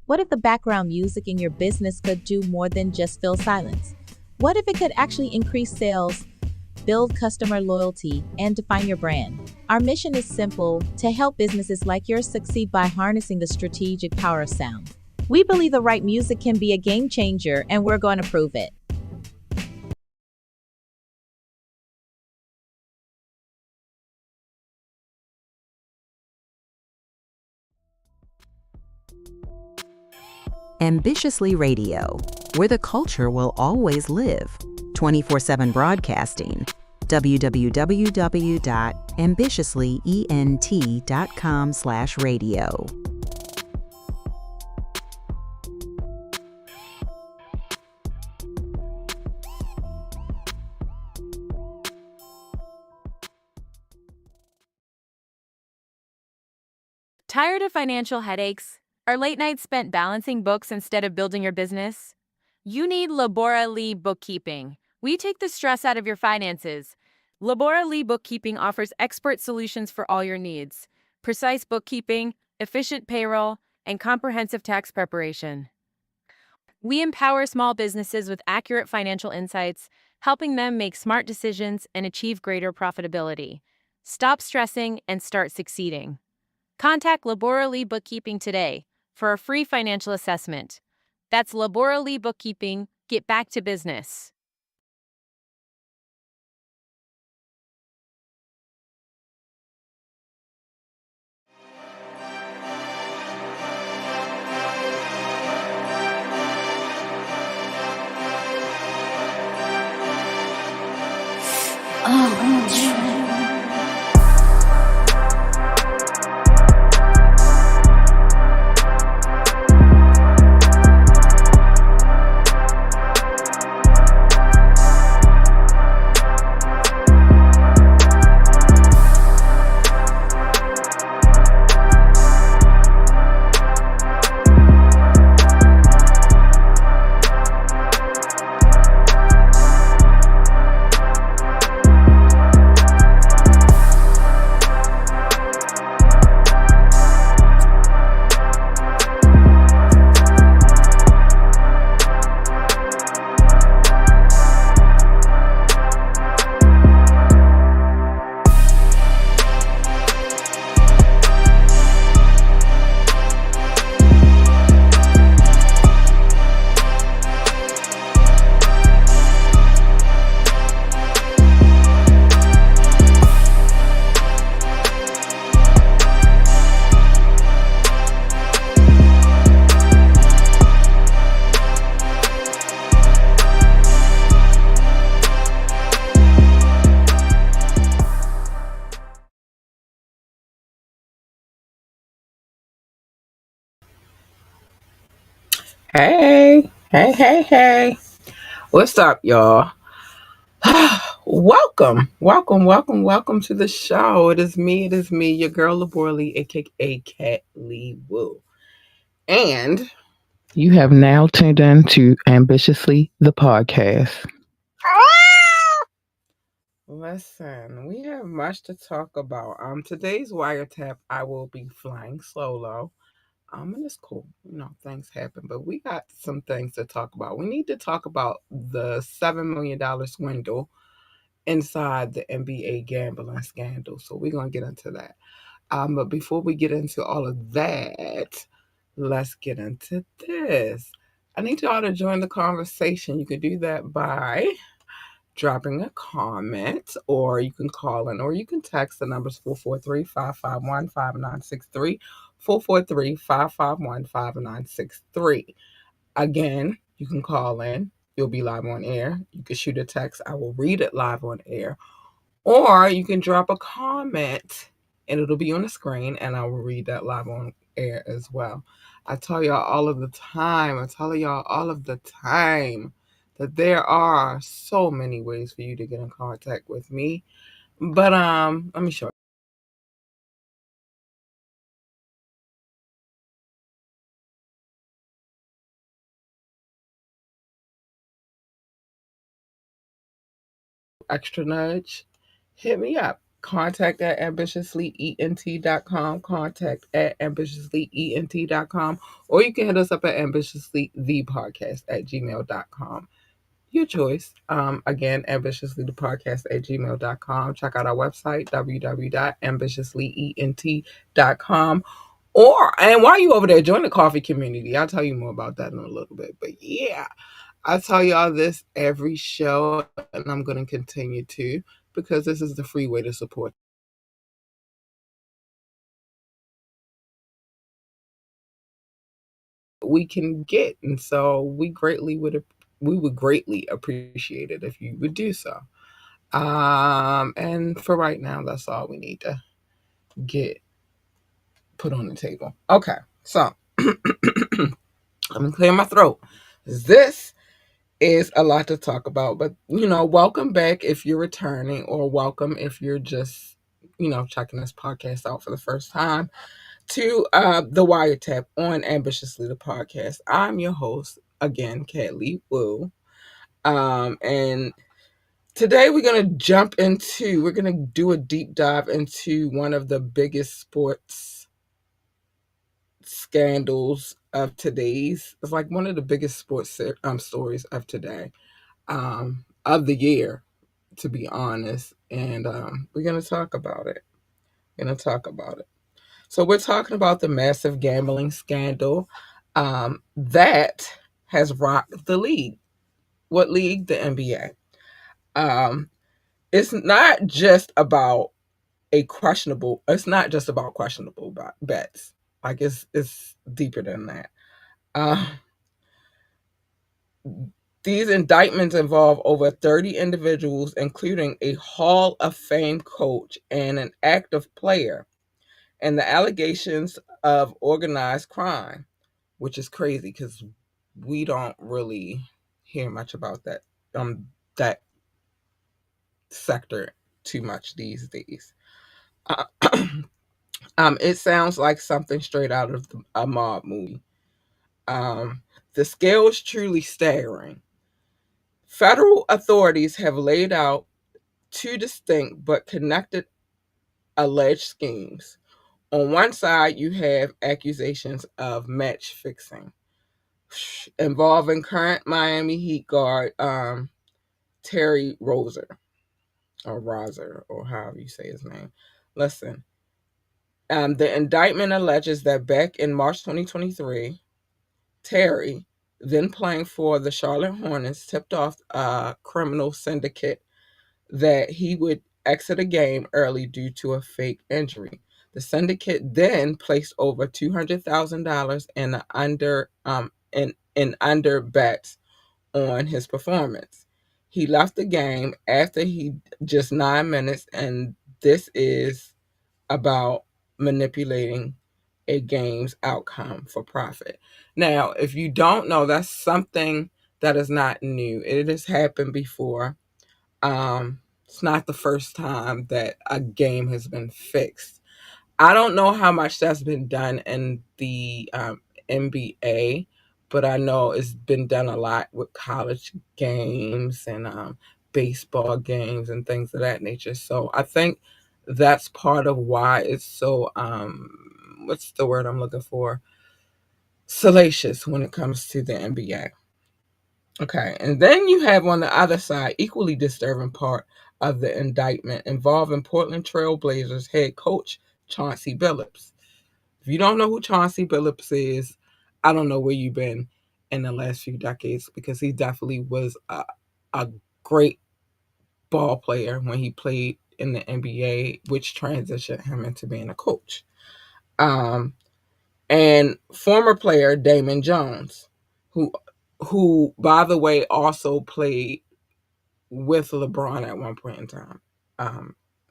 What if the background music in your business could do more than just fill silence? What if it could actually increase sales, build customer loyalty, and define your brand? Our mission is simple: to help businesses like yours succeed by harnessing the strategic power of sound. We believe the right music can be a game changer, and we're going to prove it. Ambitiously Radio, where the culture will always live. 24/7 broadcasting. www.ambitiouslyent.com/radio. Tired of financial headaches? Are late nights spent balancing books instead of building your business? You need Labora Lee Bookkeeping. We take the stress out of your finances. Labora Lee Bookkeeping offers expert solutions for all your needs: precise bookkeeping, efficient payroll, and comprehensive tax preparation. We empower small businesses with accurate financial insights, helping them make smart decisions and achieve greater profitability. Stop stressing and start succeeding. Contact Labora Lee Bookkeeping today for a free financial assessment. That's Labora Lee Bookkeeping. Get back to business. Hey, hey, hey, hey. What's up, y'all? welcome to the show. It is me, your girl Laborley, aka Cat Lee Woo. And You have now tuned in to Ambitiously the podcast. listen, we have much to talk about. Today's wiretap, I will be flying solo. And it's cool. Things happen, but we got some things to talk about. We need to talk about the $7 million swindle inside the NBA gambling scandal. So we're going to get into that. But before we get into all of that, let's get into this. I need y'all to join the conversation. You can do that by dropping a comment, or you can call in, or you can text. The numbers 443-551-5963, 443-551-5963. Again, you can call in. You'll be live on air. You can shoot a text. I will read it live on air. Or you can drop a comment and it'll be on the screen and I will read that live on air as well. I tell y'all all of the time that there are so many ways for you to get in contact with me. But let me show you. Extra nudge, hit me up. contact at ambitiouslyent.com, contact at ambitiouslyent.com, or you can hit us up at ambitiouslythepodcast@gmail.com. Your choice. Again, ambitiouslythepodcast@gmail.com. Check out our website, www.ambitiouslyent.com. And while you over there, join the coffee community. I'll tell you more about that in a little bit. But yeah, I tell y'all this every show, and I'm going to continue to, because this is the free way to support we can get. And so we would greatly appreciate it if you would do so. And for right now, that's all we need to get put on the table. Okay, so I'm gonna clear my throat. This is a lot to talk about, but welcome back if you're returning, or welcome if you're just checking this podcast out for the first time, to the Wiretap on Ambitiously the Podcast. I'm your host again, Kathleen Wu, and today we're gonna do a deep dive into one of the biggest sports scandals of today's. It's like one of the biggest sports stories of today, of the year, to be honest. And we're gonna talk about it. So we're talking about the massive gambling scandal that has rocked the league. What league? The NBA. Um, it's not just about It's not just about questionable bets. Like it's deeper than that. Uh, these indictments involve over 30 individuals, including a Hall of Fame coach and an active player, and the allegations of organized crime, which is crazy because we don't really hear much about that sector too much these days. Uh, it sounds like something straight out of a mob movie. The scale is truly staggering. Federal authorities have laid out two distinct but connected alleged schemes. On one side, you have accusations of match fixing involving current Miami Heat guard Terry Rozier, or however you say his name. Listen, the indictment alleges that back in March 2023, Terry, then playing for the Charlotte Hornets, tipped off a criminal syndicate that he would exit a game early due to a fake injury. The syndicate then placed over $200,000 in under bets on his performance. He left the game after just 9 minutes, and this is about manipulating a game's outcome for profit. Now, if you don't know, that's something that is not new. It has happened before. It's not the first time that a game has been fixed. I don't know how much that's been done in the NBA, but I know it's been done a lot with college games and baseball games and things of that nature. So I think that's part of why it's so what's the word I'm looking for? Salacious when it comes to the NBA. Okay, and then you have on the other side, equally disturbing part of the indictment involving Portland Trail Blazers head coach Chauncey Billups. If you don't know who Chauncey Billups is, I don't know where you've been in the last few decades, because he definitely was a great ball player when he played in the NBA, which transitioned him into being a coach. And former player Damon Jones, who by the way also played with LeBron at one point in time.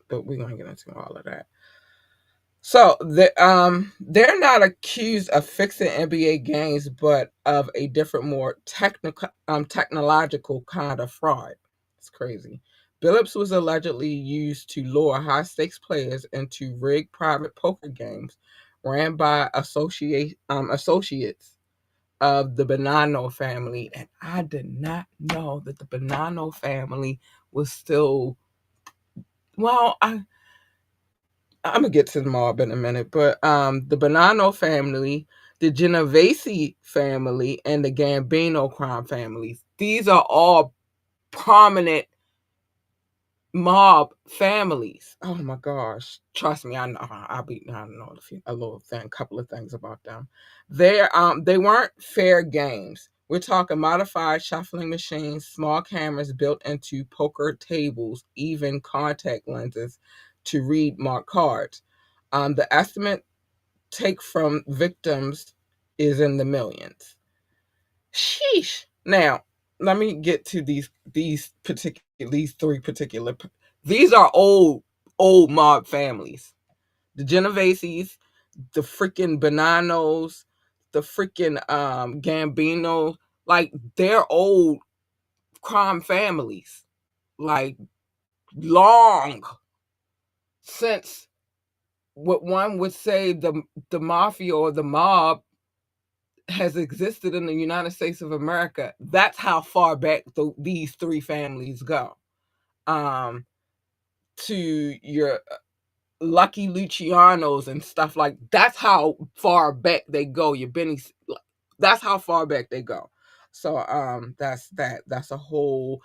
But we're gonna get into all of that. So they're not accused of fixing NBA games, but of a different, more technological kind of fraud. It's crazy. Billups was allegedly used to lure high stakes players into rigged private poker games ran by associates of the Bonanno family, and I did not know that the Bonanno family was still well. I'm gonna get to the mob in a minute, but the Bonanno family, the Genovese family, and the Gambino crime families. These are all prominent mob families. Oh my gosh. Trust me, I know. I know a little thing, couple of things about them. They weren't fair games. We're talking modified shuffling machines, small cameras built into poker tables, even contact lenses to read marked cards. The estimate take from victims is in the millions. Sheesh. Now, let me get to these three particular. These are old mob families. The Genoveses, the freaking Bonanos, the freaking Gambino. Like they're old crime families. Like long since what one would say the mafia or the mob has existed in the United States of America. That's how far back these three families go. Um, to your Lucky Lucianos and stuff like that's how far back they go. Your Benny's, that's how far back they go. So that's that. That's a whole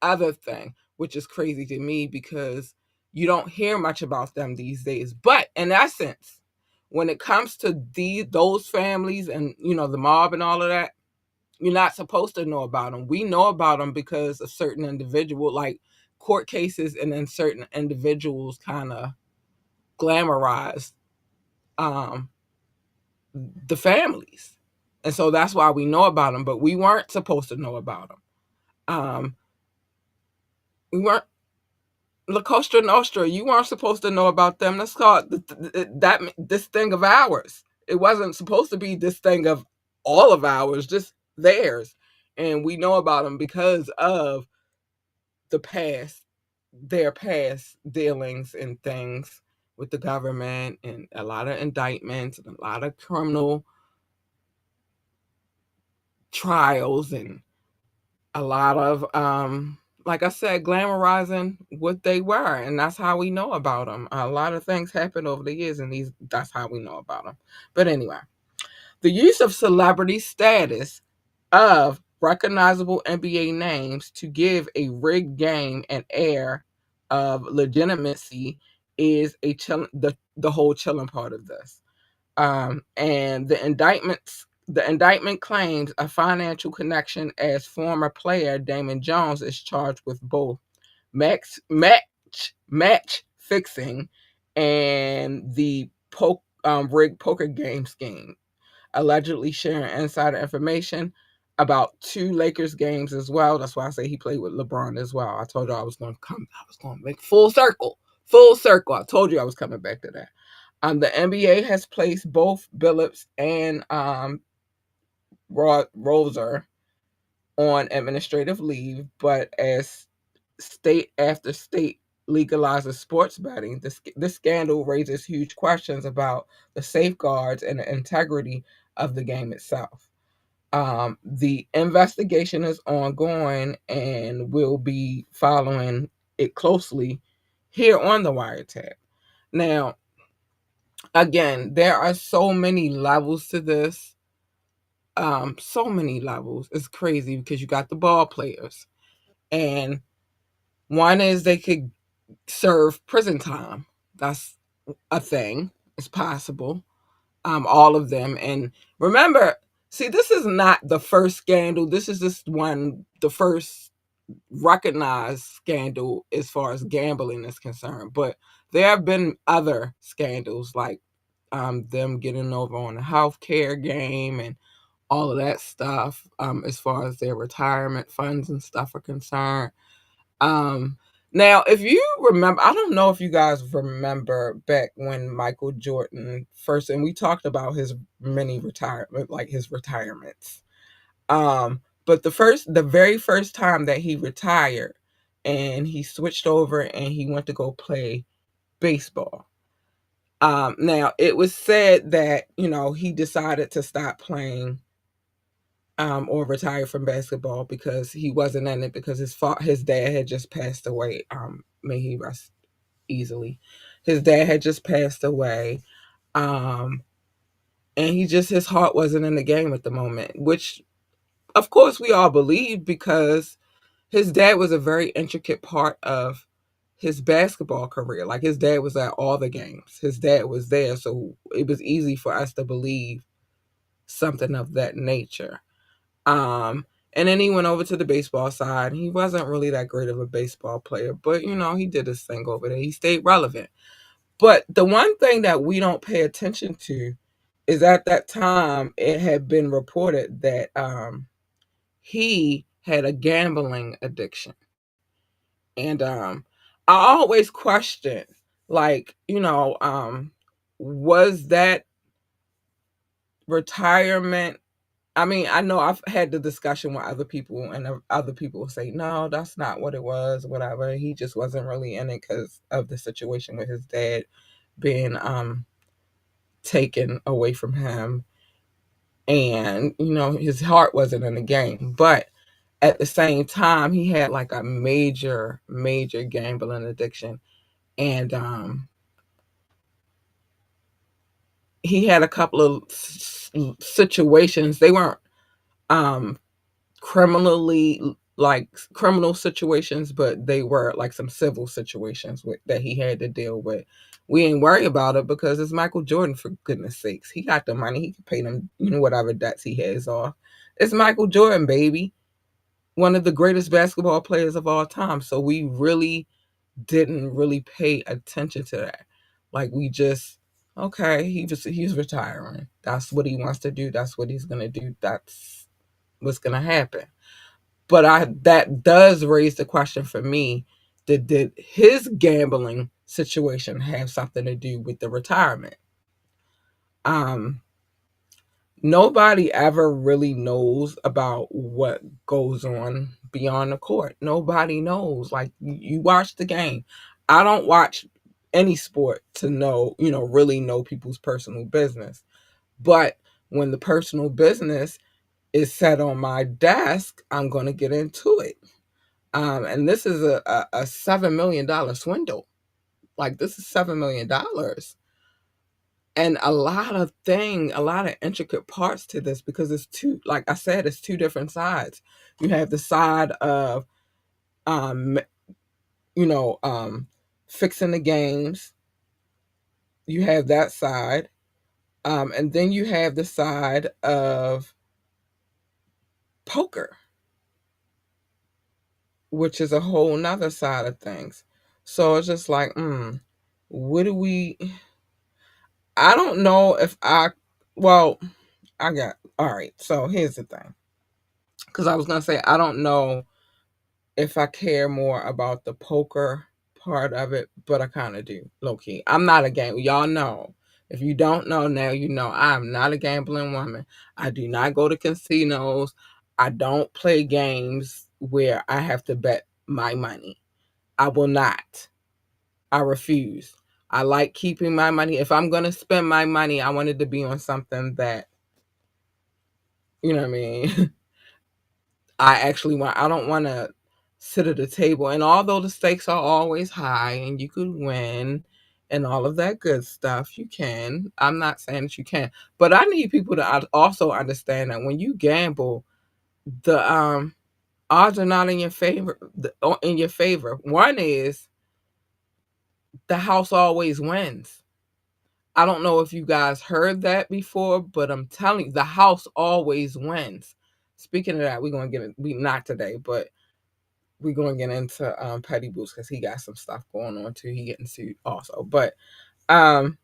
other thing, which is crazy to me because you don't hear much about them these days. But in essence, when it comes to those families and the mob and all of that, you're not supposed to know about them. We know about them because a certain individual, like court cases, and then certain individuals kind of glamorized um, the families, and so that's why we know about them. But we weren't supposed to know about them. We weren't. La Costa Nostra, you weren't supposed to know about them. That's called this thing of ours. It wasn't supposed to be this thing of all of ours, just theirs. And we know about them because of their past dealings and things with the government, and a lot of indictments and a lot of criminal trials, and a lot of like I said, glamorizing what they were, and that's how we know about them. A lot of things happened over the years, and that's how we know about them. But anyway, the use of celebrity status of recognizable NBA names to give a rigged game an air of legitimacy is the whole chilling part of this. And the indictment claims a financial connection, as former player Damon Jones is charged with both match fixing and the rigged poker game scheme, allegedly sharing insider information about two Lakers games as well. That's why I say he played with LeBron as well. I told you I was going to make full circle. I told you I was coming back to that. The NBA has placed both Billups and Roser on administrative leave, but as state after state legalizes sports betting, this scandal raises huge questions about the safeguards and the integrity of the game itself. The investigation is ongoing, and we'll be following it closely here on the Wiretap. Now, again, there are so many levels to this. So many levels. It's crazy because you got the ball players, and one is they could serve prison time. That's a thing. It's possible. All of them. And remember, see, this is not the first scandal. This is the first recognized scandal as far as gambling is concerned. But there have been other scandals like them getting over on the healthcare game and all of that stuff, as far as their retirement funds and stuff are concerned. Now, if you remember, I don't know if you guys remember back when Michael Jordan first, and we talked about his his retirements. But the very first time that he retired, and he switched over and he went to go play baseball. Now it was said that he decided to stop playing or retired from basketball because he wasn't in it because his dad had just passed away. May he rest easily. His dad had just passed away. Um, and his heart wasn't in the game at the moment, which of course we all believe because his dad was a very intricate part of his basketball career. Like his dad was at all the games. His dad was there, so it was easy for us to believe something of that nature. Um, and then he went over to the baseball side. He wasn't really that great of a baseball player, but he did his thing over there. He stayed relevant. But the one thing that we don't pay attention to is at that time it had been reported that he had a gambling addiction. And I always question, like, was that retirement? I mean, I know I've had the discussion with other people, and other people will say, no, that's not what it was, whatever. He just wasn't really in it because of the situation with his dad being taken away from him. And, his heart wasn't in the game. But at the same time, he had like a major, major gambling addiction. And he had a couple of situations. They weren't um, criminal situations, but they were like some civil situations that he had to deal with. We ain't worry about it because it's Michael Jordan, for goodness sakes. He got the money. He can pay them, whatever debts he has off. It's Michael Jordan, baby. One of the greatest basketball players of all time. So we really didn't really pay attention to that. Like we just, okay, he's retiring. That's what he wants to do. That's what he's gonna do. That's what's gonna happen. But that does raise the question for me: did his gambling situation have something to do with the retirement? Um, Nobody ever really knows about what goes on beyond the court. Nobody knows. Like you watch the game. I don't watch any sport to know, really know people's personal business. But when the personal business is set on my desk, I'm going to get into it. And this is a $7 million swindle. Like this is $7 million. And a lot of intricate parts to this because it's two, like I said, it's two different sides. You have the side of, um, you know, um, fixing the games. You have that side. And then you have the side of poker, which is a whole nother side of things. So it's just like, what do we, I don't know if well, all right. So here's the thing. Because I was going to say, I don't know if I care more about the poker part of it, but I kind of do, low key. I'm not a game. Y'all know. If you don't know now, you know I'm not a gambling woman. I do not go to casinos. I don't play games where I have to bet my money. I will not. I refuse. I like keeping my money. If I'm going to spend my money, I want it to be on something that, you know what I mean? I don't want to sit at a table. And although the stakes are always high and you could win and all of that good stuff, you can. I'm not saying that you can't. But I need people to also understand that when you gamble, the odds are not in your favor. In your favor. One is the house always wins. I don't know if you guys heard that before, but I'm telling you, the house always wins. Speaking of that, we're gonna get it. We not today, but we're gonna get into Petty Boots because he got some stuff going on too. He getting sued also, but um,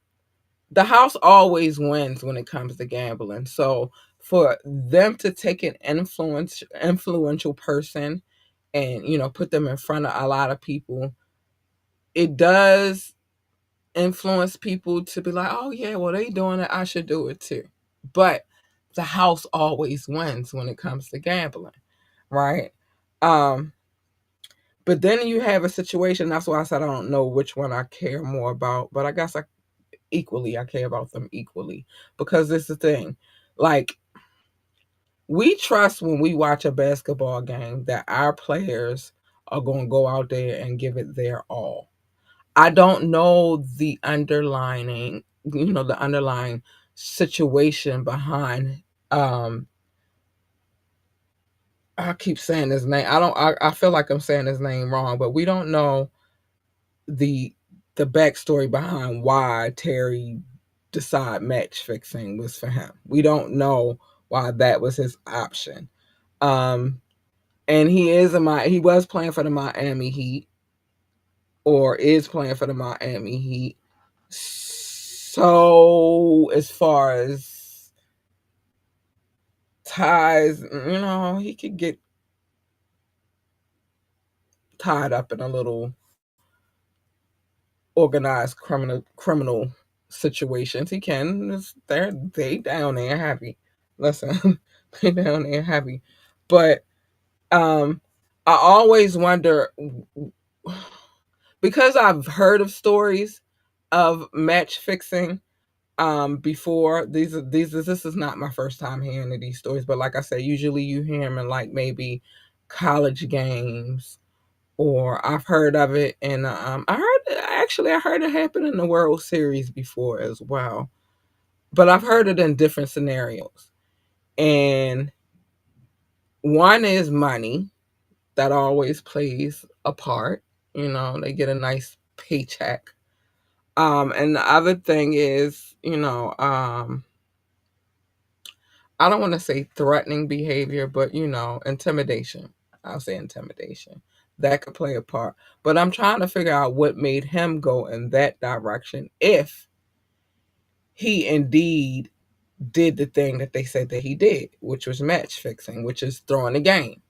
the house always wins when it comes to gambling. So for them to take an influential person and put them in front of a lot of people, it does influence people to be like, oh yeah, well they doing it, I should do it too. But the house always wins when it comes to gambling, right? Um, but then you have a situation. That's why I said I don't know which one I care more about, but I guess I care about them equally because this is the thing. Like we trust when we watch a basketball game that our players are going to go out there and give it their all. I don't know the underlying situation behind. Um, I keep saying his name. I feel like I'm saying his name wrong, but we don't know the the backstory behind why Terry decided match fixing was for him. We don't know why that was his option. Um, and he was playing for the Miami Heat, or is playing for the Miami Heat. So as far as ties, he could get tied up in a little organized criminal situations. He can. They down there heavy. Listen, they down there heavy. But um I always wonder, because I've heard of stories of match fixing before. This is not my first time hearing of these stories, but like I said, usually you hear them in like maybe college games, or I've heard of it, and I heard it happen in the World Series before as well. But I've heard it in different scenarios. And one is money that always plays a part. They get a nice paycheck. And the other thing is, I don't want to say threatening behavior, but intimidation. I'll say intimidation. That could play a part. But I'm trying to figure out what made him go in that direction, if he indeed did the thing that they said that he did, which was match fixing, which is throwing the game.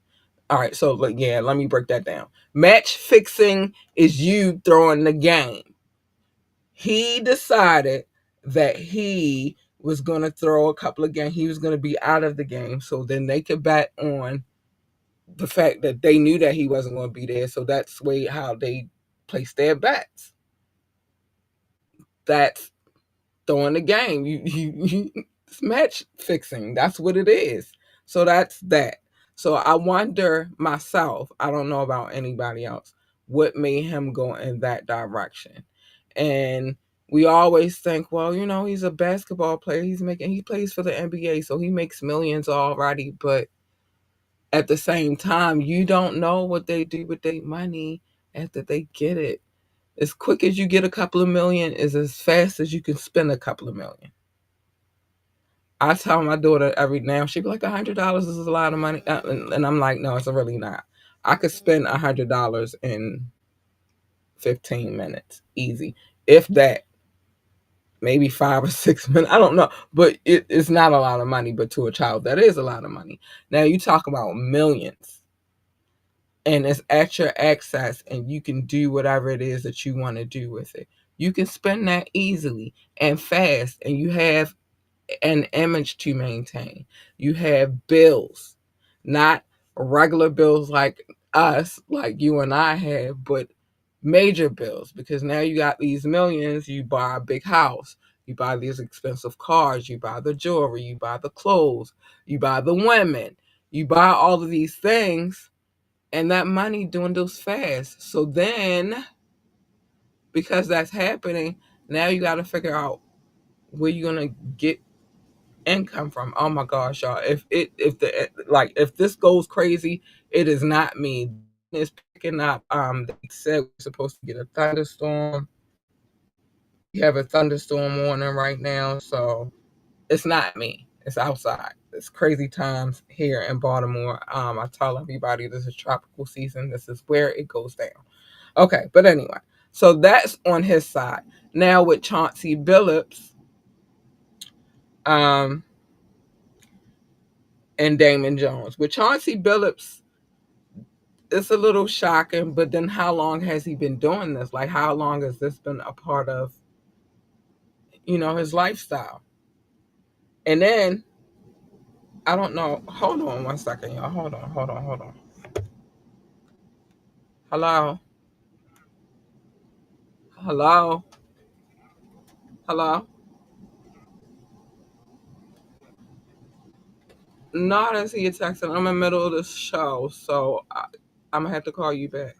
All right, so yeah, let me break that down. Match fixing is you throwing the game. He decided that he was going to throw a couple of games. He was going to be out of the game, so then they could bet on the fact that they knew that he wasn't going to be there. So that's how they place their bets. That's throwing the game. It's match fixing. That's what it is. So that's that. So I wonder myself, I don't know about anybody else, what made him go in that direction. And we always think, well, he's a basketball player. He plays for the NBA, so he makes millions already. But at the same time, you don't know what they do with their money after they get it. As quick as you get a couple of million is as fast as you can spend a couple of million. I tell my daughter every now, she'd be like, $100 is a lot of money. And I'm like, no, it's really not. I could spend $100 in 15 minutes, easy. If that, maybe 5 or 6 minutes. I don't know. But it's not a lot of money, but to a child, that is a lot of money. Now you talk about millions. And it's at your access, and you can do whatever it is that you want to do with it. You can spend that easily and fast, and you have an image to maintain. You have bills, not regular bills like us, like you and I have, but major bills, because now you got these millions. You buy a big house, you buy these expensive cars, you buy the jewelry, you buy the clothes, you buy the women, you buy all of these things, and that money dwindles fast. So then, because that's happening, now you got to figure out where you're gonna get income from. Oh my gosh, y'all! If this goes crazy, it is not me. It's picking up. They said we're supposed to get a thunderstorm. We have a thunderstorm warning right now, so it's not me. It's outside. It's crazy times here in Baltimore. I tell everybody this is tropical season. This is where it goes down. Okay, but anyway, so that's on his side. Now with Chauncey Billups, um, and Damon Jones. With Chauncey Billups, it's a little shocking, but then how long has he been doing this? Like, how long has this been a part of, his lifestyle? And then, I don't know. Hold on 1 second, y'all. Hold on. Hello? Hello? Hello? Not as he texting. I'm in the middle of this show, so I'm going to have to call you back.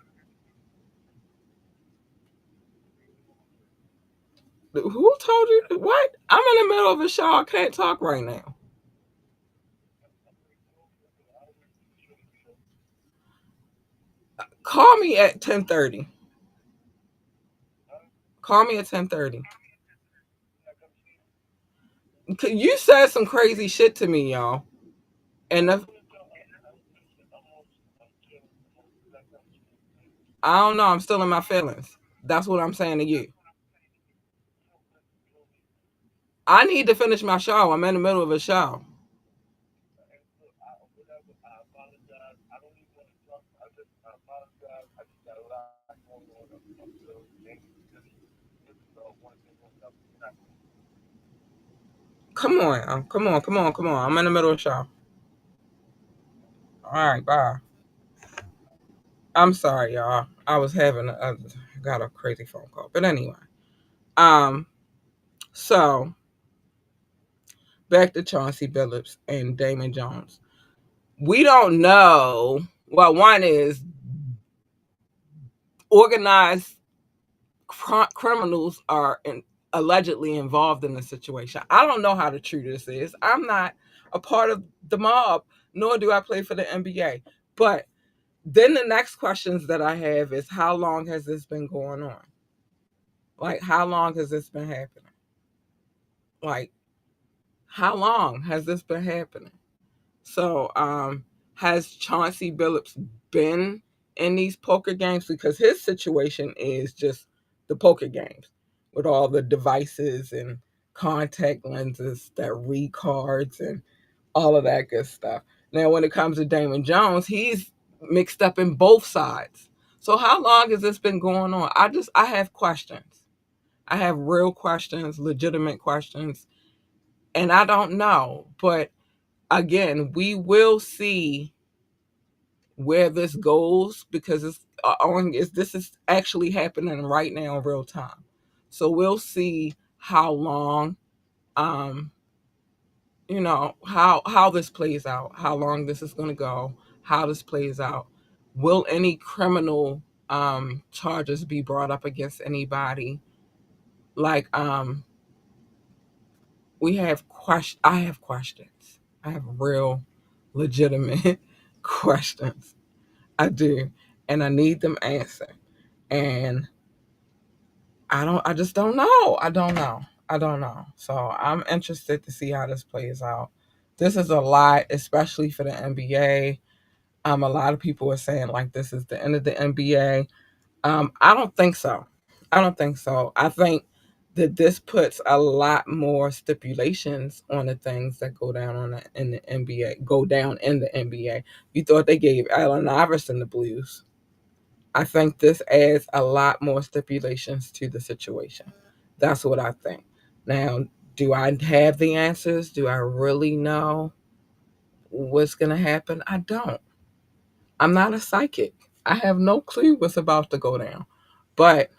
Who told you what? I'm in the middle of a show. I can't talk right now. Call me at 10:30. Call me at 10:30. You said some crazy shit to me, y'all. And I don't know. I'm still in my feelings. That's what I'm saying to you. I need to finish my show. I'm in the middle of a show. Come on. Come on. Come on. Come on. I'm in the middle of a show. All right. Bye. I'm sorry, y'all. I was having got a crazy phone call. But anyway. Um. So back to Chauncey Billups and Damon Jones. We don't know. Well, one is organized criminals are allegedly involved in the situation. I don't know how the true this is. I'm not a part of the mob, nor do I play for the NBA. But then the next questions that I have is how long has this been going on? Like, how long has this been happening? Like, how long has this been happening? So, has Chauncey Billups been in these poker games? Because his situation is just the poker games with all the devices and contact lenses that read cards and all of that good stuff. Now, when it comes to Damon Jones, he's mixed up in both sides. So, how long has this been going on? I have questions. I have real questions, legitimate questions, and I don't know. But again, we will see where this goes because this is actually happening right now in real time. So we'll see how long, um, how this plays out, how long this is going to go, how this plays out. Will any criminal charges be brought up against anybody? Like we have I have questions. I have real, legitimate questions. I do, and I need them answered. And I just don't know. I don't know. I don't know. So I'm interested to see how this plays out. This is a lot, especially for the NBA. A lot of people are saying like this is the end of the NBA. I don't think so. I don't think so. I think that this puts a lot more stipulations on the things that go down in the NBA. Go down in the NBA. You thought they gave Allen Iverson the blues. I think this adds a lot more stipulations to the situation. That's what I think. Now, do I have the answers? Do I really know what's going to happen? I don't. I'm not a psychic. I have no clue what's about to go down. But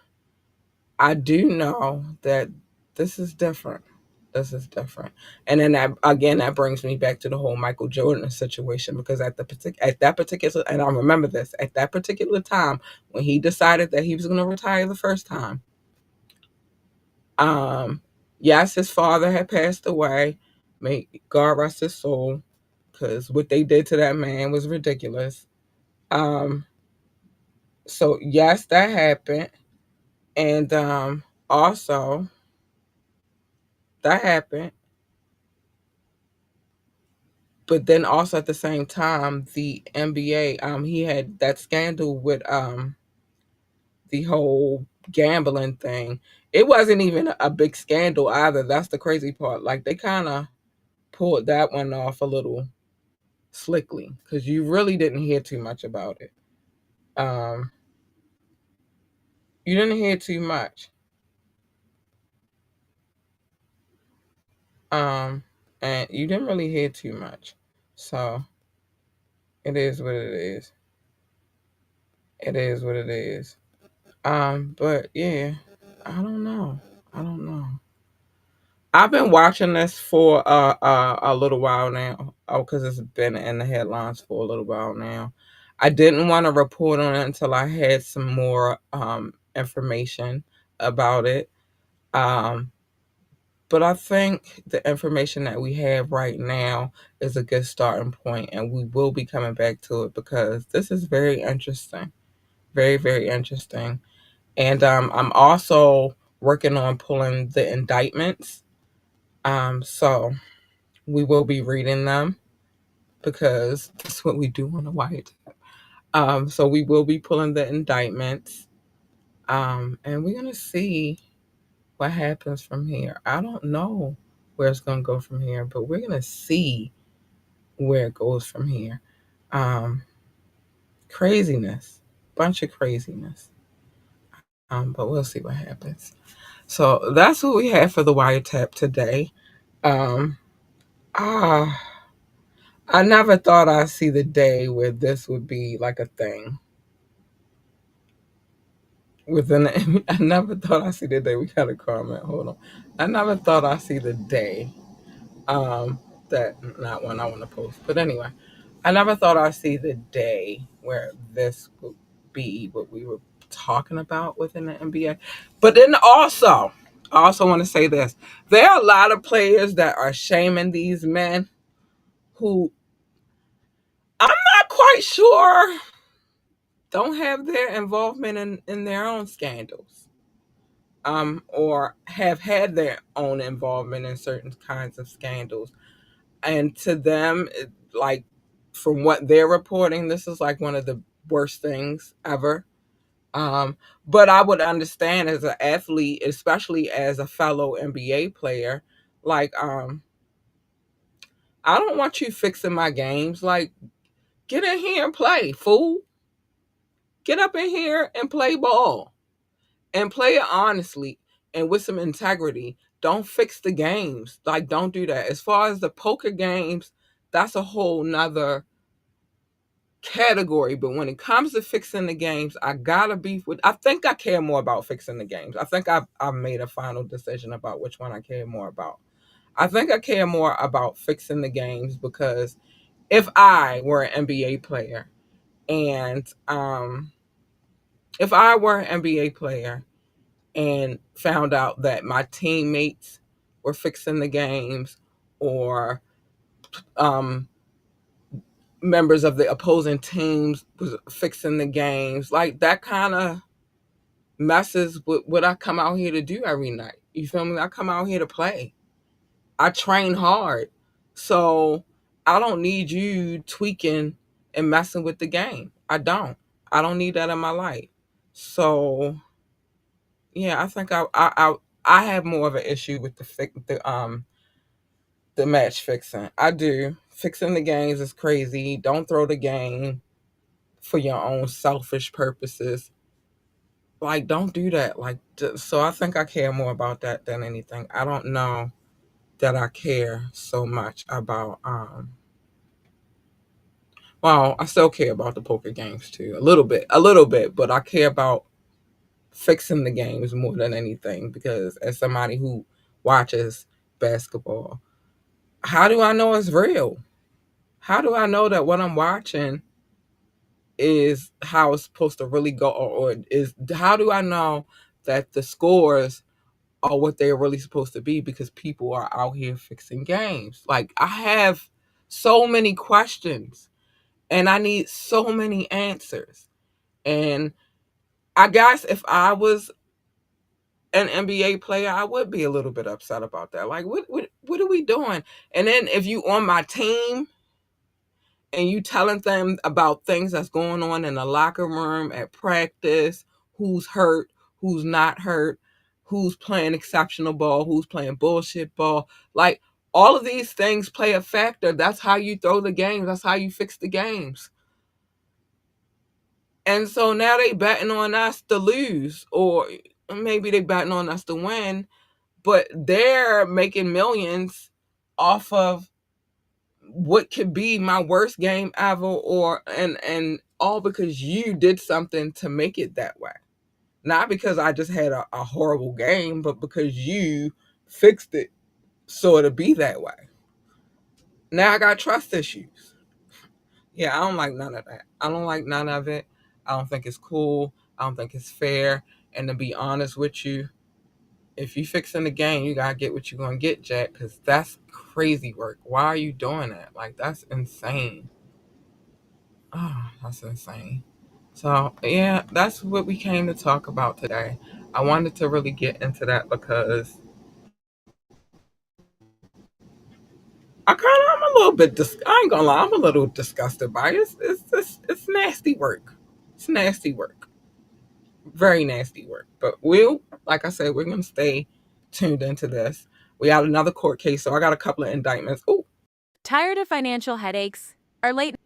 I do know that this is different. This is different. And then that brings me back to the whole Michael Jordan situation because at that particular and I remember this at that particular time when he decided that he was going to retire the first time. Um, yes, his father had passed away. May God rest his soul, because what they did to that man was ridiculous. Um, so yes, that happened, and also that happened. But then also at the same time, the NBA, he had that scandal with the whole gambling thing. It wasn't even a big scandal either. That's the crazy part. Like they kind of pulled that one off a little slickly because you really didn't hear too much about it. Um, you didn't hear too much. Um, and you didn't really hear too much. So it is what it is. It is what it is. But yeah, I don't know. I don't know. I've been watching this for a little while now. Oh, because it's been in the headlines for a little while now. I didn't want to report on it until I had some more information about it. Um, but I think the information that we have right now is a good starting point, and we will be coming back to it because this is very interesting. Very, very interesting. And I'm also working on pulling the indictments. So we will be reading them because that's what we do on the White. So we will be pulling the indictments. And we're gonna see what happens from here. I don't know where it's gonna go from here, but we're gonna see where it goes from here. Um, Craziness, bunch of craziness. But we'll see what happens. So that's what we have for the wiretap today. Um, ah, I never thought I'd see the day where this would be like a thing. I never thought I'd see the day. We got a comment. Hold on. I never thought I'd see the day. That not one I want to post, but anyway, I never thought I'd see the day where this would be what we were talking about within the NBA. But then I also want to say this: there are a lot of players that are shaming these men who I'm not quite sure don't have their involvement in their own scandals, or have had their own involvement in certain kinds of scandals. And to them, like, from what they're reporting, this is like one of the worst things ever. But I would understand as an athlete, especially as a fellow NBA player, like, I don't want you fixing my games. Like, get in here and play, fool. Get up in here and play ball, and play it honestly and with some integrity. Don't fix the games. Like, don't do that. As far as the poker games, that's a whole nother category. But when it comes to fixing the games, I gotta beef with. I think I care more about fixing the games. I think I've made a final decision about which one I care more about. I think I care more about fixing the games because if I were an NBA player, and if I were an NBA player and found out that my teammates were fixing the games, or um, members of the opposing teams was fixing the games, like, that kind of messes with what I come out here to do every night. You feel me? I come out here to play. I train hard. So I don't need you tweaking and messing with the game. I don't. I don't need that in my life. So yeah, I think I have more of an issue with the match fixing. I do. Fixing the games is crazy. Don't throw the game for your own selfish purposes. Like, don't do that. Like, so I think I care more about that than anything. I don't know that I care so much about. Well, I still care about the poker games too, a little bit, but I care about fixing the games more than anything because as somebody who watches basketball, how do I know it's real? How do I know that what I'm watching is how it's supposed to really go, or is how do I know that the scores are what they're really supposed to be because people are out here fixing games? Like, I have so many questions and I need so many answers. And I guess if I was an NBA player, I would be a little bit upset about that. Like, what are we doing? And then if you on my team and you telling them about things that's going on in the locker room, at practice, who's hurt, who's not hurt, who's playing exceptional ball, who's playing bullshit ball, like, all of these things play a factor. That's how you throw the games. That's how you fix the games. And so now they betting on us to lose, or maybe they betting on us to win, but they're making millions off of what could be my worst game ever, or and all because you did something to make it that way. Not because I just had a horrible game, but because you fixed it so it'll be that way. Now I got trust issues. Yeah, I don't like none of that. I don't like none of it. I don't think it's cool. I don't think it's fair. And to be honest with you, If you fixing the game, you gotta get what you're gonna get, Jack, because that's crazy work. Why are you doing that? Like, that's insane. Oh, that's insane. So yeah, that's what we came to talk about today. I wanted to really get into that because I'm a little bit. I ain't gonna lie, I'm a little disgusted by it. It's nasty work. It's nasty work. Very nasty work. But like I said, we're gonna stay tuned into this. We got another court case, so I got a couple of indictments. Oh, Tired of financial headaches? Are late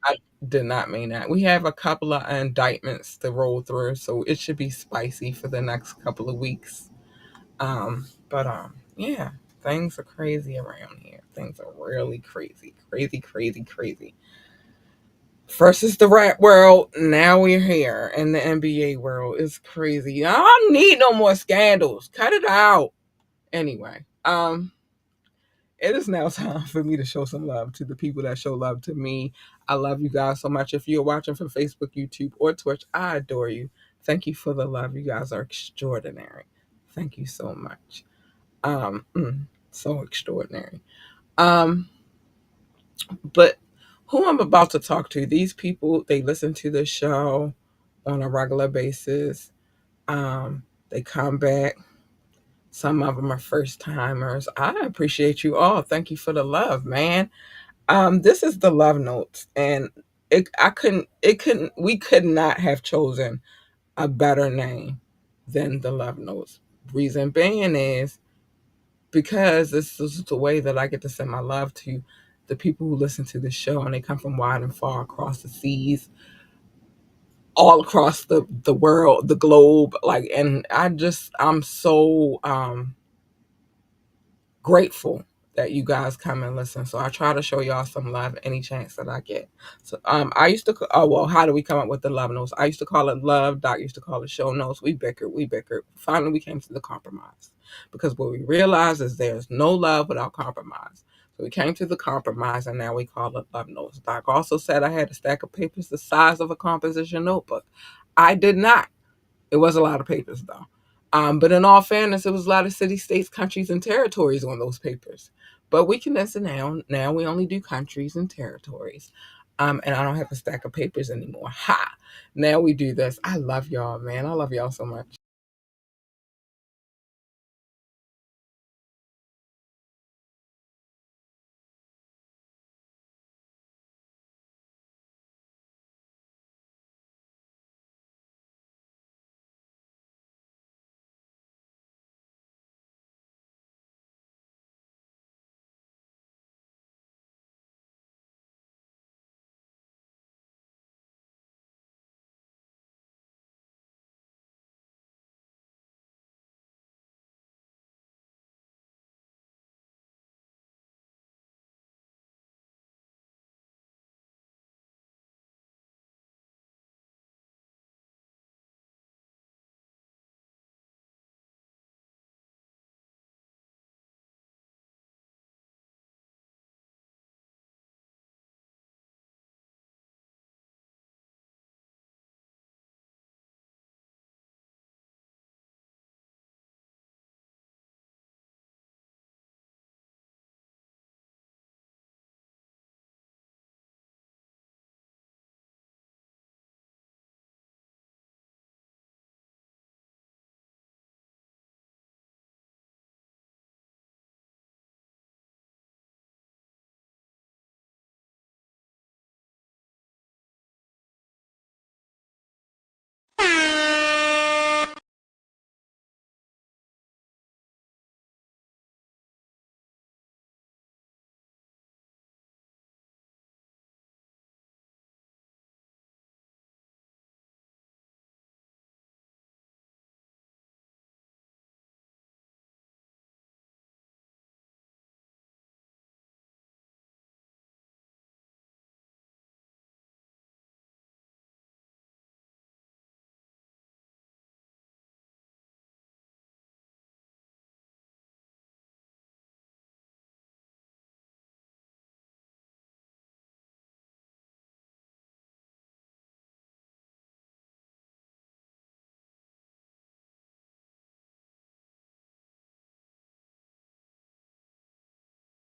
I did not mean that. We have a couple of indictments to roll through, so it should be spicy for the next couple of weeks. But yeah, things are crazy around here. Things are really crazy, crazy, crazy, crazy. First is the rap world. Now we're here in the NBA world. It's crazy. I don't need no more scandals. Cut it out. Anyway, it is now time for me to show some love to the people that show love to me. I love you guys so much. If you're watching from Facebook, YouTube, or Twitch, I adore you. Thank you for the love. You guys are extraordinary. Thank you so much. Um, mm, so extraordinary. Um, but who I'm about to talk to, these people, they listen to the show on a regular basis. They come back. Some of them are first timers. I appreciate you all. Thank you for the love, man. This is the love notes, and we could not have chosen a better name than the love notes. Reason being is because this is the way that I get to send my love to the people who listen to the show, and they come from wide and far across the seas, all across the world, the globe. Like, and I'm so grateful that you guys come and listen. So I try to show y'all some love any chance that I get. So I used to how do we come up with the love notes? I used to call it love. Doc used to call it show notes. We bickered. Finally we came to the compromise. Because what we realized is there's no love without compromise. So we came to the compromise and now we call it love notes. Doc also said I had a stack of papers the size of a composition notebook. I did not. It was a lot of papers, though. But in all fairness, it was a lot of cities, states, countries, and territories on those papers. But we condense it now. Now we only do countries and territories. And I don't have a stack of papers anymore. Ha! Now we do this. I love y'all, man. I love y'all so much.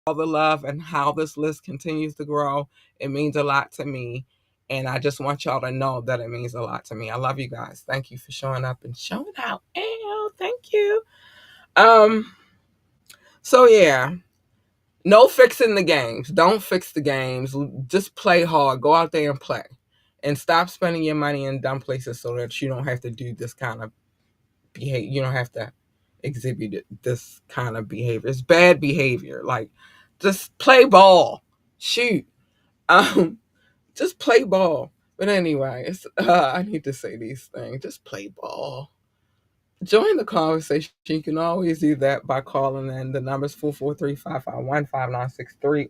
all the love and how this list continues to grow. It means a lot to me. And I just want y'all to know that it means a lot to me. I love you guys. Thank you for showing up and showing out. Ew, thank you. So yeah, no fixing the games. Don't fix the games. Just play hard. Go out there and play. And stop spending your money in dumb places so that you don't have to do this kind of behavior. You don't have to exhibit this kind of behavior. It's bad behavior. Like, just play ball. Shoot. Just play ball. But anyway, I need to say these things. Just play ball. Join the conversation. You can always do that by calling in. The number's 443-551-5963.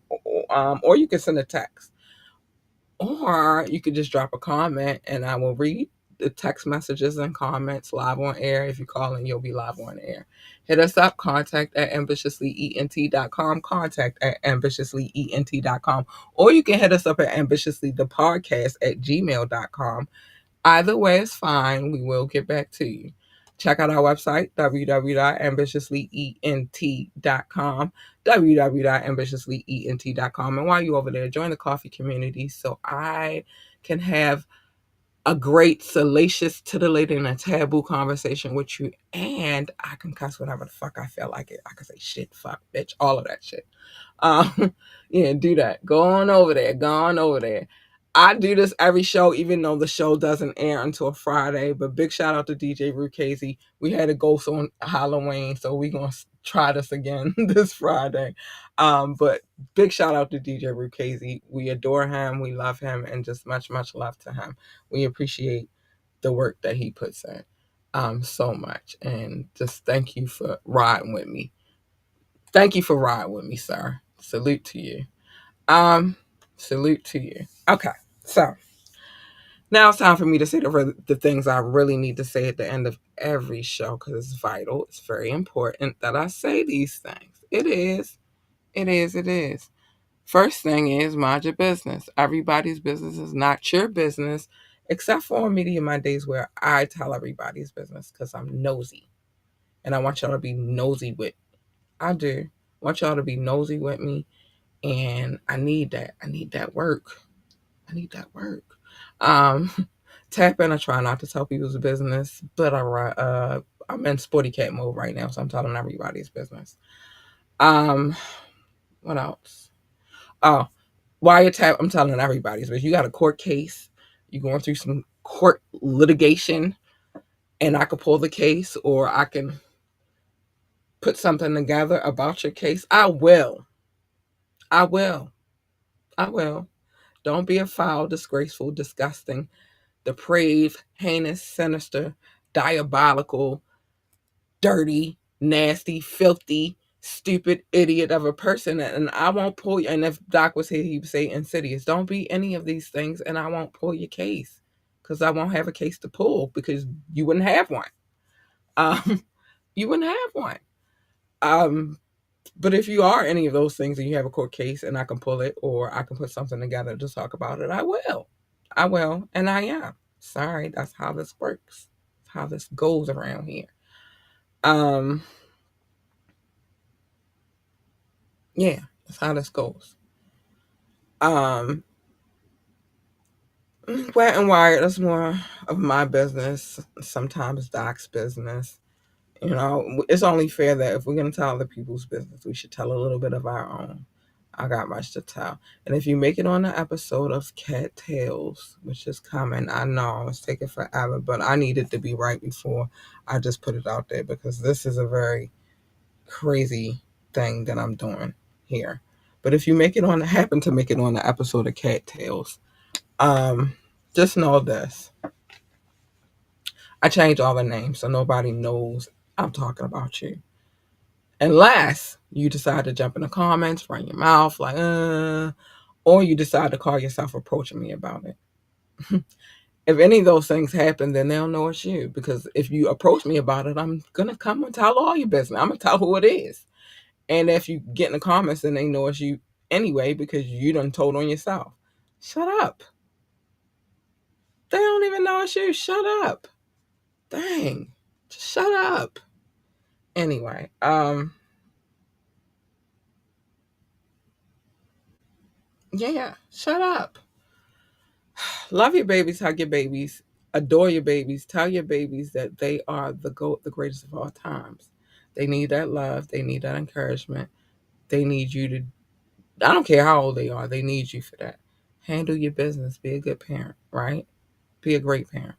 Or you can send a text. Or you could just drop a comment and I will read the text messages and comments live on air. If you call in, you'll be live on air. Hit us up, contact@ambitiouslyent.com, contact@ambitiouslyent.com, or you can hit us up at ambitiouslythepodcast@gmail.com. Either way is fine. We will get back to you. Check out our website, www.ambitiouslyent.com, www.ambitiouslyent.com. And while you're over there, join the coffee community so I can have a great, salacious, titillating, and taboo conversation with you. And I can cuss whatever the fuck I feel like it. I can say shit, fuck, bitch, all of that shit. Yeah, do that. Go on over there. Go on over there. I do this every show, even though the show doesn't air until Friday. But big shout out to DJ Rukazy. We had a ghost on Halloween, so we're going to try this again this Friday. But big shout out to DJ Rukazy. We adore him. We love him, and just much, much love to him. We appreciate the work that he puts in so much. And just thank you for riding with me. Thank you for riding with me, sir. Salute to you. Salute to you. Okay, so now it's time for me to say the things I really need to say at the end of every show because it's vital. It's very important that I say these things. It is. It is. It is. First thing is mind your business. Everybody's business is not your business, except for on Media Mondays where I tell everybody's business because I'm nosy. And I want y'all to be nosy with me. I do. I want y'all to be nosy with me. And I need that. I need that work. I need that work. Tap in. I try not to tell people's business, but I'm in sporty cat mode right now, so I'm telling everybody's business. What else? Oh, Wiretap. I'm telling everybody's business. You got a court case. You're going through some court litigation, and I could pull the case, or I can put something together about your case. I will. I will. I will. Don't be a foul, disgraceful, disgusting, depraved, heinous, sinister, diabolical, dirty, nasty, filthy, stupid idiot of a person. And I won't pull you. And if Doc was here, he would say insidious. Don't be any of these things, and I won't pull your case because I won't have a case to pull because you wouldn't have one. You wouldn't have one. But if you are any of those things and you have a court case and I can pull it or I can put something together to talk about it, I will. I will, and I am. Sorry, that's how this works. That's how this goes around here. Yeah, that's how this goes. Wet and wired, that's more of my business. Sometimes Doc's business. You know, it's only fair that if we're going to tell other people's business, we should tell a little bit of our own. I got much to tell. And if you make it on the episode of Cat Tales, which is coming, I know it's taking forever, but I needed to be right before I just put it out there because this is a very crazy thing that I'm doing here. But if you happen to make it on the episode of Cat Tales, just know this. I changed all the names so nobody knows I'm talking about you. Unless you decide to jump in the comments, run your mouth like, or you decide to call yourself approaching me about it. If any of those things happen, then they'll know it's you. Because if you approach me about it, I'm going to come and tell all your business. I'm going to tell who it is. And if you get in the comments, then they know it's you anyway because you done told on yourself. Shut up. They don't even know it's you. Shut up. Dang. Just shut up. Anyway, Yeah, shut up. Love your babies, hug your babies, adore your babies, tell your babies that they are the greatest of all times. They need that love, they need that encouragement. They need you to, I don't care how old they are, they need you for that. Handle your business, be a good parent, right? Be a great parent.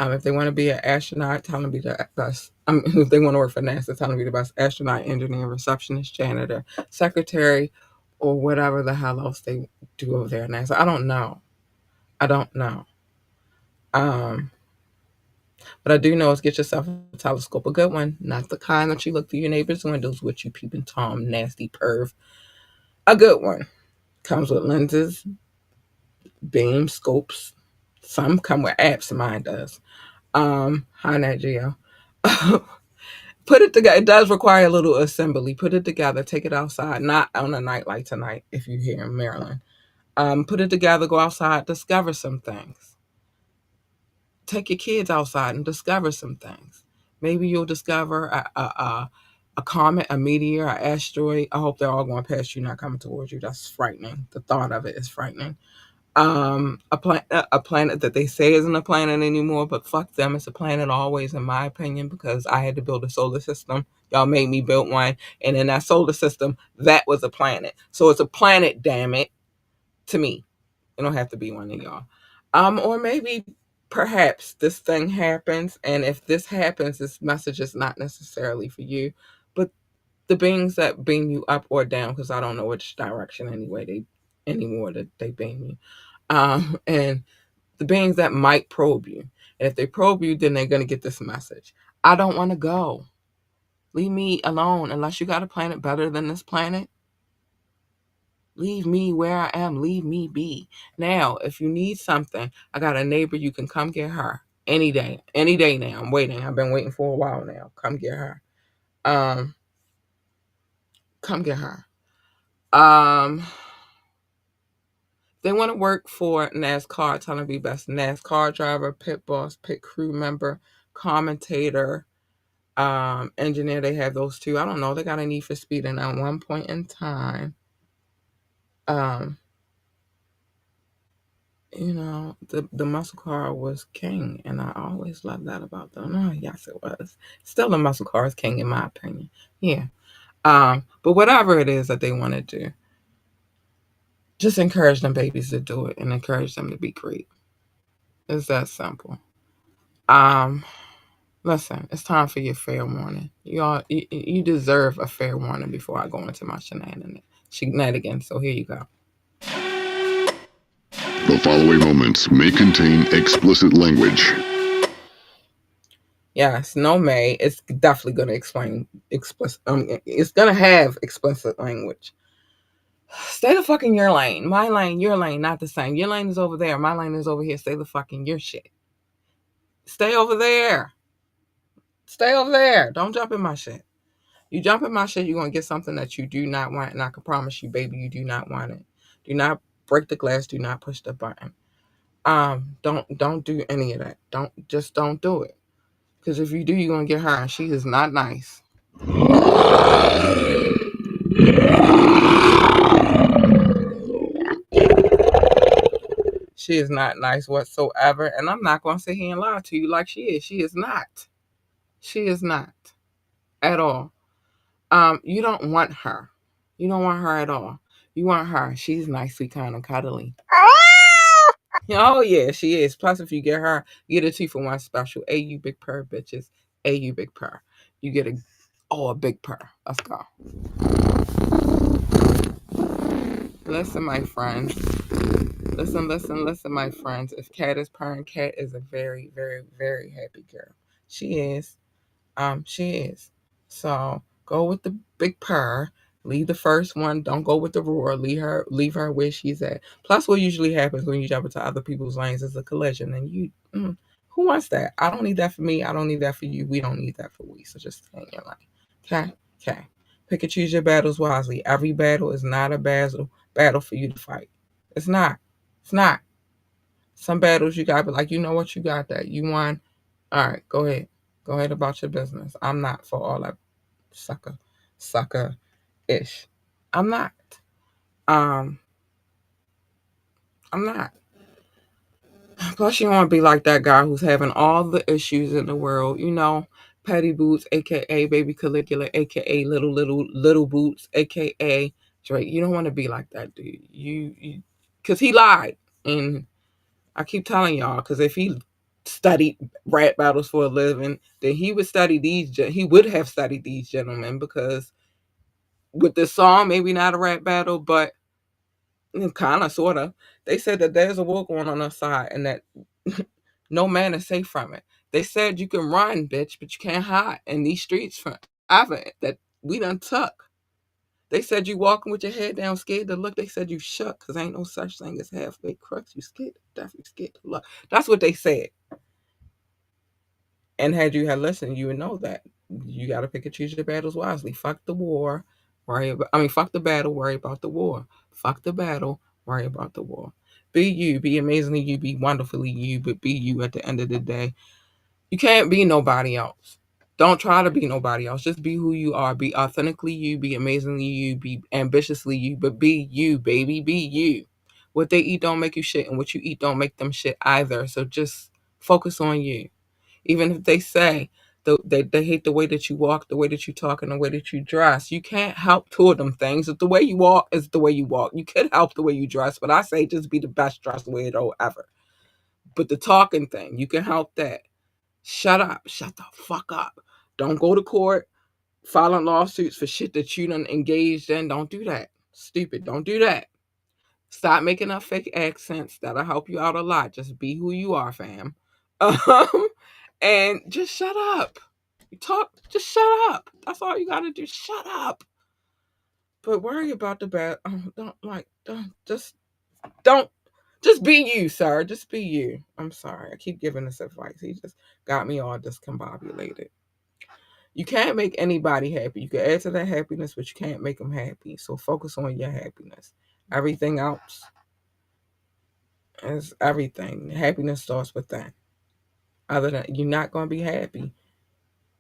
If they want to be an astronaut, tell them to be the best. If they want to work for NASA, tell them to be the best astronaut, engineer, receptionist, janitor, secretary, or whatever the hell else they do over there at NASA. I don't know. I don't know. Um, but I do know is get yourself a telescope, a good one, not the kind that you look through your neighbor's windows with, you peeping Tom, nasty perv. A good one. Comes with lenses, beam, scopes. Some come with apps, mine does. Hi Nat Geo. Put it together. It does require a little assembly. Put it together. Take it outside. Not on a night like tonight, if you're here in Maryland. Put it together. Go outside. Discover some things. Take your kids outside and discover some things. Maybe you'll discover a comet, a meteor, an asteroid. I hope they're all going past you, not coming towards you. That's frightening. The thought of it is frightening. A planet that they say isn't a planet anymore, but fuck them, it's a planet always, in my opinion, because I had to build a solar system. Y'all made me build one, and in that solar system, that was a planet. So it's a planet, damn it, to me. It don't have to be one of y'all. Or maybe perhaps this thing happens, and if this happens, this message is not necessarily for you, but the beings that beam you up or down, because I don't know which direction anymore that they beam you. And the beings that might probe you. And if they probe you, then they're going to get this message. I don't want to go. Leave me alone. Unless you got a planet better than this planet, leave me where I am. Leave me be. Now, if you need something, I got a neighbor. You can come get her any day. Any day now. I'm waiting. I've been waiting for a while now. Come get her. Come get her. They want to work for NASCAR, tell them to be best NASCAR driver, pit boss, pit crew member, commentator, engineer. They have those two. I don't know. They got a need for speed. And at one point in time, the muscle car was king. And I always loved that about them. Oh, yes, it was. Still, the muscle car is king, in my opinion. Yeah. But whatever it is that they want to do, just encourage them babies to do it and encourage them to be great. It's that simple. Listen, it's time for your fair warning. You deserve a fair warning before I go into my shenanigans. So here you go. The following moments may contain explicit language. Yes, no may. It's definitely going to explain explicit. It's going to have explicit language. Stay the fuck in your lane. My lane, your lane, not the same. Your lane is over there. My lane is over here. Stay the fuck in your shit. Stay over there. Stay over there. Don't jump in my shit. You jump in my shit, you're going to get something that you do not want. And I can promise you, baby, you do not want it. Do not break the glass. Do not push the button. Don't do any of that. Don't do it. Because if you do, you're going to get her. And she is not nice. She is not nice whatsoever. And I'm not going to sit here and lie to you like she is. She is not. She is not. At all. You don't want her. You don't want her at all. You want her. She's nice, sweet, kind of cuddly. Oh yeah, she is. Plus, if you get her, you get a 2-for-1 special. A you big purr, bitches. A you big purr. You get a big purr. Let's go. Listen, my friends. Listen, my friends. If Cat is purring, Cat is a very, very, very happy girl. She is. She is. So go with the big purr. Leave the first one. Don't go with the roar. Leave her where she's at. Plus, what usually happens when you jump into other people's lanes is a collision, and who wants that? I don't need that for me. I don't need that for you. We don't need that for we. So just stay in your lane. Okay. Okay. Pick and choose your battles wisely. Every battle is not a battle for you to fight. It's not. It's not. Some battles you got, but like, you know what, you got that. You won. All right, go ahead. Go ahead about your business. I'm not for all that sucker ish. I'm not. Um, I'm not. Plus, you don't want to be like that guy who's having all the issues in the world. Petty Boots, aka Baby Caligula, aka Little Boots, aka Drake. You don't want to be like that, dude. Because he lied, and I keep telling y'all. Because if he studied rap battles for a living, then he would study these. He would have studied these gentlemen, because with this song, maybe not a rap battle, but kind of, sort of. They said that there's a war going on our side, and that no man is safe from it. They said you can run, bitch, but you can't hide in these streets forever that we done took. They said you walking with your head down, scared to look. They said you shook, because ain't no such thing as halfway crooks. You scared to death, you scared to look. That's what they said. And had you had listened, you would know that. You got to pick and choose your battles wisely. Fuck the war, fuck the battle, worry about the war. Fuck the battle, worry about the war. Be you, be amazingly you, be wonderfully you, but be you at the end of the day. You can't be nobody else. Don't try to be nobody else. Just be who you are. Be authentically you, be amazingly you, be ambitiously you, but be you, baby, be you. What they eat don't make you shit, and what you eat don't make them shit either. So just focus on you. Even if they say they hate the way that you walk, the way that you talk, and the way that you dress, you can't help two of them things. If the way you walk is the way you walk, you could help the way you dress, but I say just be the best dressed weirdo ever. But the talking thing, you can help that. Shut up. Shut the fuck up. Don't go to court filing lawsuits for shit that you done engaged in. Don't do that. Stupid. Don't do that. Stop making up fake accents. That'll help you out a lot. Just be who you are, fam. And just shut up. You talk, just shut up. That's all you gotta do. Shut up. But worry about the bad. Just be you, sir. Just be you. I'm sorry. I keep giving this advice. He just got me all discombobulated. You can't make anybody happy. You can add to their happiness, but you can't make them happy. So focus on your happiness. Everything else is everything. Happiness starts with that. Other than you're not going to be happy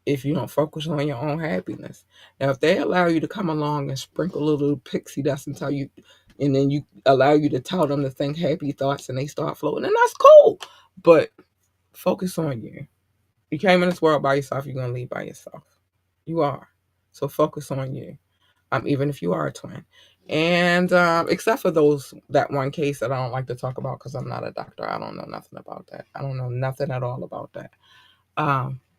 if you don't focus on your own happiness. Now, if they allow you to come along and sprinkle a little pixie dust and tell you, and then you allow you to tell them to think happy thoughts and they start floating, and that's cool. But focus on you. You came in this world by yourself, you're going to leave by yourself. You are. So focus on you. Even if you are a twin. And except for that one case that I don't like to talk about because I'm not a doctor. I don't know nothing about that. I don't know nothing at all about that.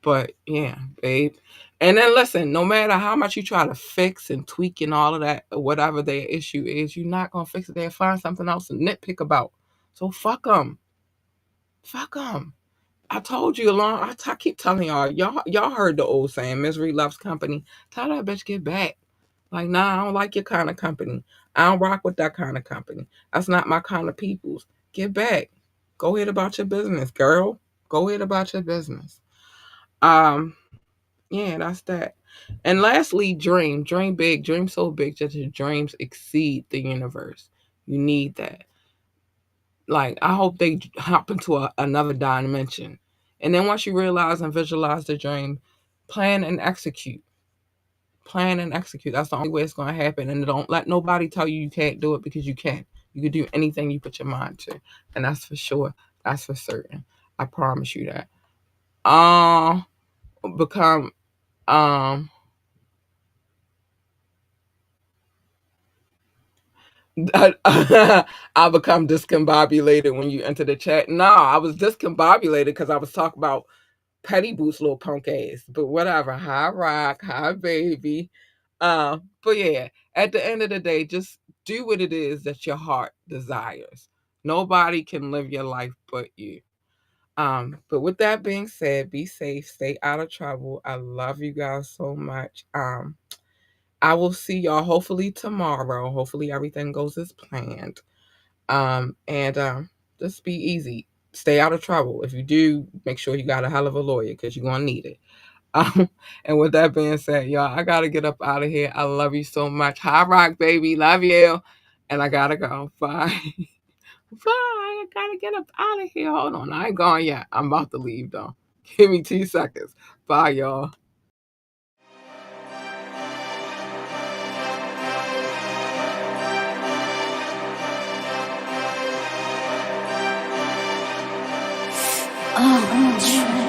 But yeah, babe. And then listen, no matter how much you try to fix and tweak and all of that, whatever their issue is, you're not going to fix it. They'll find something else to nitpick about. So fuck them. Fuck them. I told you I keep telling y'all heard the old saying, misery loves company. Tell that bitch get back. Like, nah, I don't like your kind of company. I don't rock with that kind of company. That's not my kind of peoples. Get back. Go ahead about your business, girl. Go ahead about your business. Yeah, that's that. And lastly, dream. Dream big. Dream so big that your dreams exceed the universe. You need that. Like, I hope they hop into another dimension. And then once you realize and visualize the dream, plan and execute. Plan and execute. That's the only way it's going to happen. And don't let nobody tell you can't do it, because you can. You can do anything you put your mind to. And that's for sure. That's for certain. I promise you that. Become I become discombobulated when you enter the chat. No, I was discombobulated because I was talking about Petty Boots' little punk ass. But whatever. Hi, Rock. Hi, baby. But yeah, at the end of the day, just do what it is that your heart desires. Nobody can live your life but you. But with that being said, be safe, stay out of trouble. I love you guys so much. I will see y'all hopefully tomorrow. Hopefully everything goes as planned. And just be easy. Stay out of trouble. If you do, make sure you got a hell of a lawyer, because you're gonna need it. And with that being said, y'all, I gotta get up out of here. I love you so much. Hi, Rock, baby. Love you. And I gotta go. Bye. Bye. I gotta get up out of here. Hold on. I ain't gone yet. I'm about to leave, though. Give me 2 seconds. Bye, y'all. Oh,